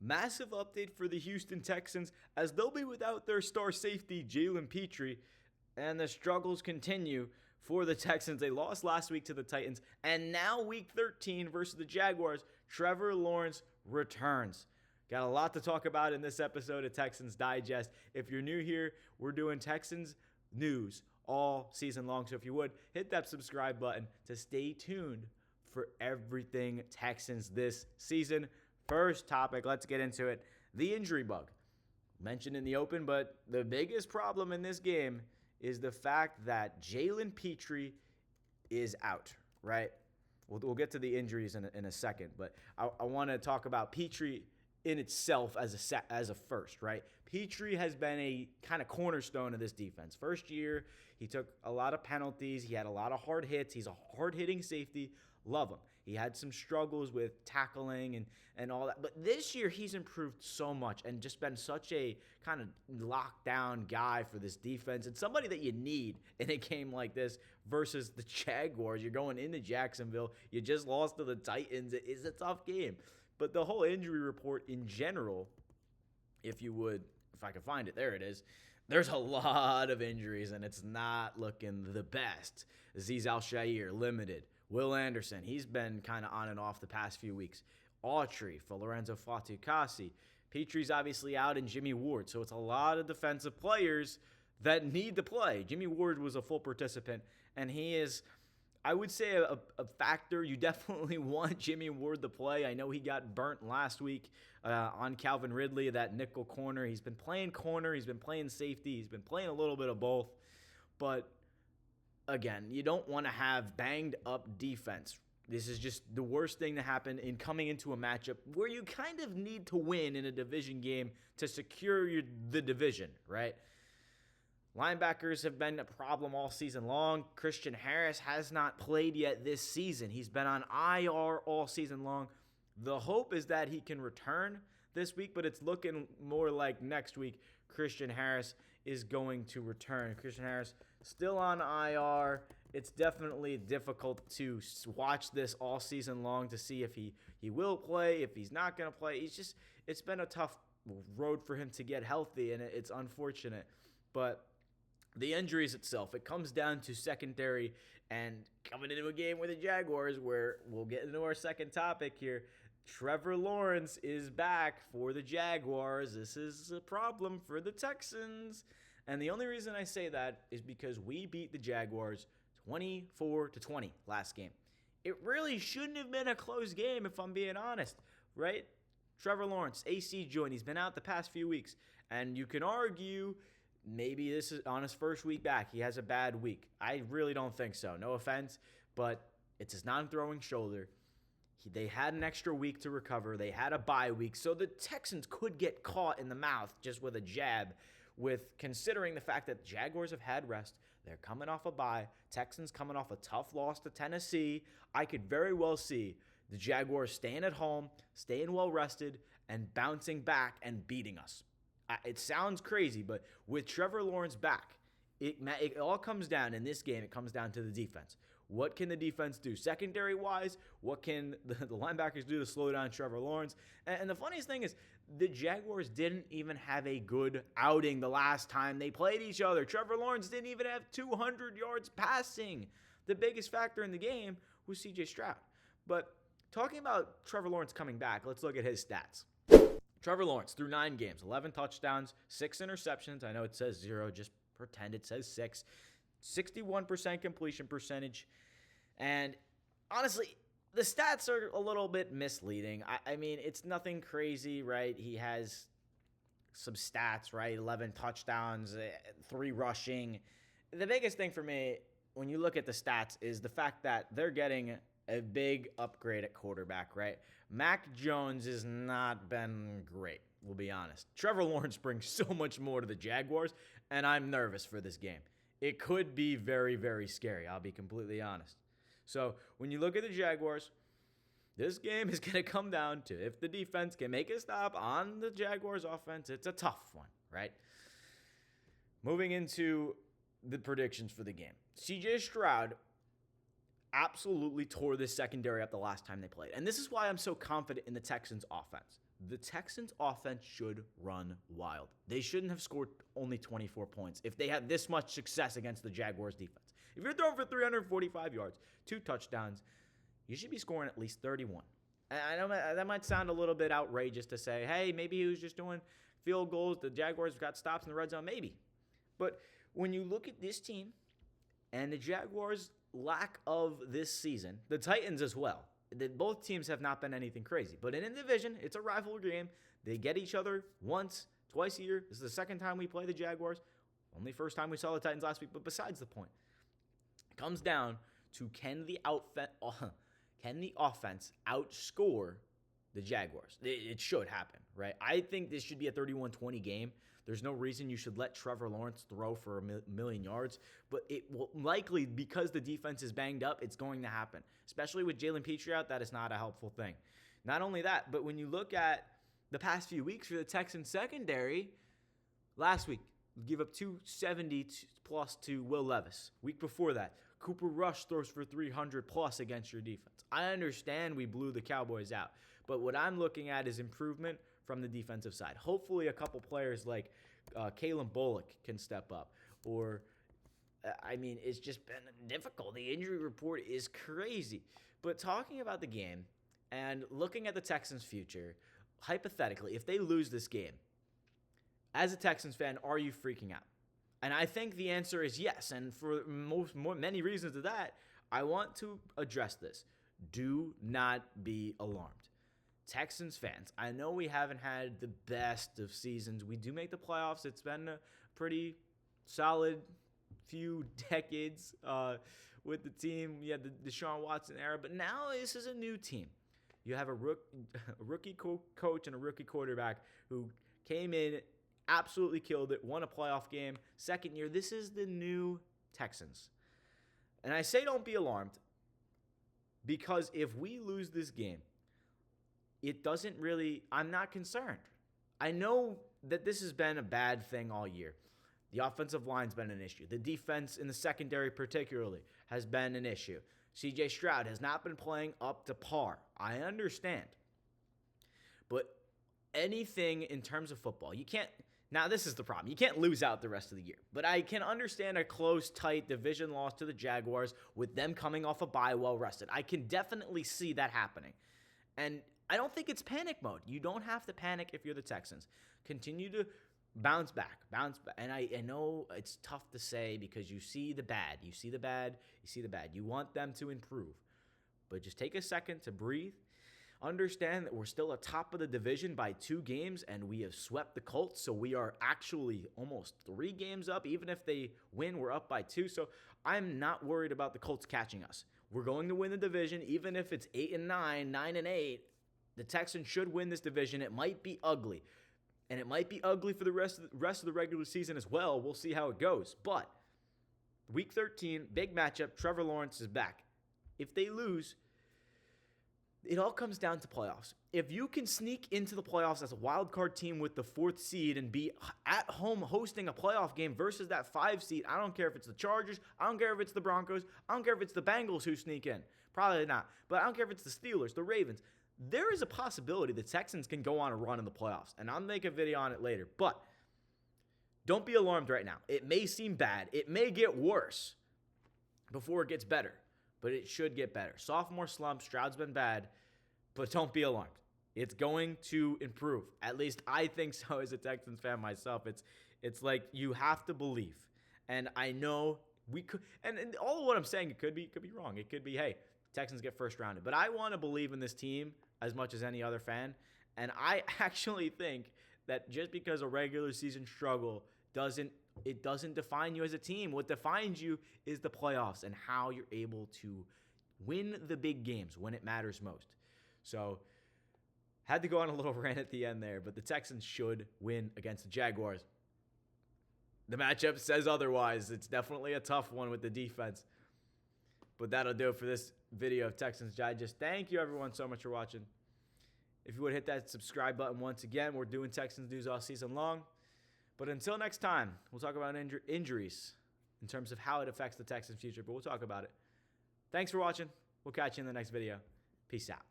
Massive update for the Houston Texans as they'll be without their star safety, Jalen Pitre, and the struggles continue for the Texans. They lost last week to the Titans, and now week 13 versus the Jaguars, Trevor Lawrence returns. Got a lot to talk about in this episode of Texans Digest. If you're new here, we're doing Texans news all season long. So if you would, hit that subscribe button to stay tuned for everything Texans this season. First topic, let's get into it. The injury bug. Mentioned in the open, but the biggest problem in this game is the fact that Jalen Pitre is out, right? We'll get to the injuries in a second, but I want to talk about Pitre in itself as a first, right? Pitre has been a kind of cornerstone of this defense. First year, he took a lot of penalties. He had a lot of hard hits. He's a hard-hitting safety. Love him. He had some struggles with tackling and all that. But this year, he's improved so much and just been such a kind of lockdown guy for this defense and somebody that you need in a game like this versus the Jaguars. You're going into Jacksonville. You just lost to the Titans. It is a tough game. But the whole injury report in general, if I could find it, there it is. There's a lot of injuries, and it's not looking the best. Azeez Al-Shaair, limited. Will Anderson, he's been kind of on and off the past few weeks. Autry, for Lorenzo Fatukasi. Petry's obviously out, and Jimmy Ward. So it's a lot of defensive players that need to play. Jimmy Ward was a full participant, and he is, I would say, a factor. You definitely want Jimmy Ward to play. I know he got burnt last week on Calvin Ridley, that nickel corner. He's been playing corner. He's been playing safety. He's been playing a little bit of both. But again, you don't want to have banged up defense. This is just the worst thing to happen in coming into a matchup where you kind of need to win in a division game to secure the division, right? Linebackers have been a problem all season long. Christian Harris has not played yet this season. He's been on IR all season long. The hope is that he can return this week, but it's looking more like next week Christian Harris is going to return. Christian Harris still on IR. It's definitely difficult to watch this all season long to see if he will play, if he's not going to play. It's been a tough road for him to get healthy, and it's unfortunate. But the injuries itself, it comes down to secondary, and coming into a game with the Jaguars where we'll get into our second topic here, Trevor Lawrence is back for the Jaguars. This is a problem for the Texans. And the only reason I say that is because we beat the Jaguars 24-20 last game. It really shouldn't have been a close game if I'm being honest, right? Trevor Lawrence, AC joint, he's been out the past few weeks. And you can argue maybe this is on his first week back. He has a bad week. I really don't think so. No offense, but it's his non-throwing shoulder. They had an extra week to recover. They had a bye week. So the Texans could get caught in the mouth just with a jab, with considering the fact that Jaguars have had rest. They're coming off a bye. Texans coming off a tough loss to Tennessee. I could very well see the Jaguars staying at home, staying well rested, and bouncing back and beating us. It sounds crazy, but with Trevor Lawrence back, it all comes down in this game. It comes down to the defense. What can the defense do secondary-wise? What can the linebackers do to slow down Trevor Lawrence? And the funniest thing is the Jaguars didn't even have a good outing the last time they played each other. Trevor Lawrence didn't even have 200 yards passing. The biggest factor in the game was C.J. Stroud. But talking about Trevor Lawrence coming back, let's look at his stats. Trevor Lawrence, through 9 games, 11 touchdowns, 6 interceptions. I know it says 0, just pretend it says 6. 61% completion percentage. And honestly, the stats are a little bit misleading. I mean, it's nothing crazy, right? He has some stats, right? 11 touchdowns, 3 rushing. The biggest thing for me, when you look at the stats, is the fact that they're getting a big upgrade at quarterback, right? Mac Jones has not been great, we'll be honest. Trevor Lawrence brings so much more to the Jaguars, and I'm nervous for this game. It could be very, very scary. I'll be completely honest. So when you look at the Jaguars, this game is going to come down to if the defense can make a stop on the Jaguars offense. It's a tough one, right? Moving into the predictions for the game. CJ Stroud absolutely tore this secondary up the last time they played. And this is why I'm so confident in the Texans offense. the Texans offense should run wild. They shouldn't have scored only 24 points if they had this much success against the Jaguars defense. If you're throwing for 345 yards, 2 touchdowns, you should be scoring at least 31. And I know that might sound a little bit outrageous to say, hey, maybe he was just doing field goals. The Jaguars got stops in the red zone. Maybe. But when you look at this team and the Jaguars' lack of this season, the Titans as well, both teams have not been anything crazy. But in a division, it's a rivalry game. They get each other once, twice a year. This is the second time we play the Jaguars. Only first time we saw the Titans last week. But besides the point, it comes down to can the offense outscore the Jaguars? It should happen, right? I think this should be a 31-20 game. There's no reason you should let Trevor Lawrence throw for a million yards, but it will likely, because the defense is banged up, it's going to happen. Especially with Jalen Pitre out, that is not a helpful thing. Not only that, but when you look at the past few weeks for the Texans secondary, last week, give up 270 plus to Will Levis. Week before that, Cooper Rush throws for 300 plus against your defense. I understand we blew the Cowboys out, but what I'm looking at is improvement from the defensive side. Hopefully a couple players like Kalen Bullock can step up. Or, it's just been difficult. The injury report is crazy. But talking about the game and looking at the Texans' future, hypothetically, if they lose this game, as a Texans fan, are you freaking out? And I think the answer is yes. And for many reasons to that, I want to address this. Do not be alarmed. Texans fans, I know we haven't had the best of seasons. We do make the playoffs. It's been a pretty solid few decades with the team. You had the Deshaun Watson era, but now this is a new team. You have a rookie coach and a rookie quarterback who came in, absolutely killed it, won a playoff game. Second year, this is the new Texans. And I say don't be alarmed because if we lose this game, it doesn't really, I'm not concerned. I know that this has been a bad thing all year. The offensive line's been an issue. The defense in the secondary particularly has been an issue. CJ Stroud has not been playing up to par. I understand. But anything in terms of football, you can't, now this is the problem. You can't lose out the rest of the year. But I can understand a close, tight division loss to the Jaguars with them coming off a bye well rested. I can definitely see that happening. And I don't think it's panic mode. You don't have to panic if you're the Texans. Continue to bounce back. And I know it's tough to say because you see the bad. You want them to improve. But just take a second to breathe. Understand that we're still atop of the division by 2 games, and we have swept the Colts, so we are actually almost 3 games up. Even if they win, we're up by 2. So I'm not worried about the Colts catching us. We're going to win the division, even if it's 8-9, 9-8. The Texans should win this division. It might be ugly. And it might be ugly for the rest of the regular season as well. We'll see how it goes. But week 13, big matchup. Trevor Lawrence is back. If they lose, it all comes down to playoffs. If you can sneak into the playoffs as a wild card team with the 4th seed and be at home hosting a playoff game versus that 5 seed, I don't care if it's the Chargers, I don't care if it's the Broncos, I don't care if it's the Bengals who sneak in. Probably not. But I don't care if it's the Steelers, the Ravens. There is a possibility the Texans can go on a run in the playoffs, and I'll make a video on it later. But don't be alarmed right now. It may seem bad. It may get worse before it gets better, but it should get better. Sophomore slump, Stroud's been bad, but don't be alarmed. It's going to improve. At least I think so as a Texans fan myself. It's like you have to believe. And I know we could, and all of what I'm saying, it could be wrong. It could be, hey, Texans get first rounded. But I want to believe in this team as much as any other fan. And I actually think that just because a regular season struggle doesn't define you as a team. What defines you is the playoffs and how you're able to win the big games when it matters most. So, had to go on a little rant at the end there, but the Texans should win against the Jaguars. The matchup says otherwise. It's definitely a tough one with the defense. But that'll do it for this video of Texans Digest. Thank you, everyone, so much for watching. If you would hit that subscribe button once again, we're doing Texans news all season long. But until next time, we'll talk about injuries in terms of how it affects the Texans' future, but we'll talk about it. Thanks for watching. We'll catch you in the next video. Peace out.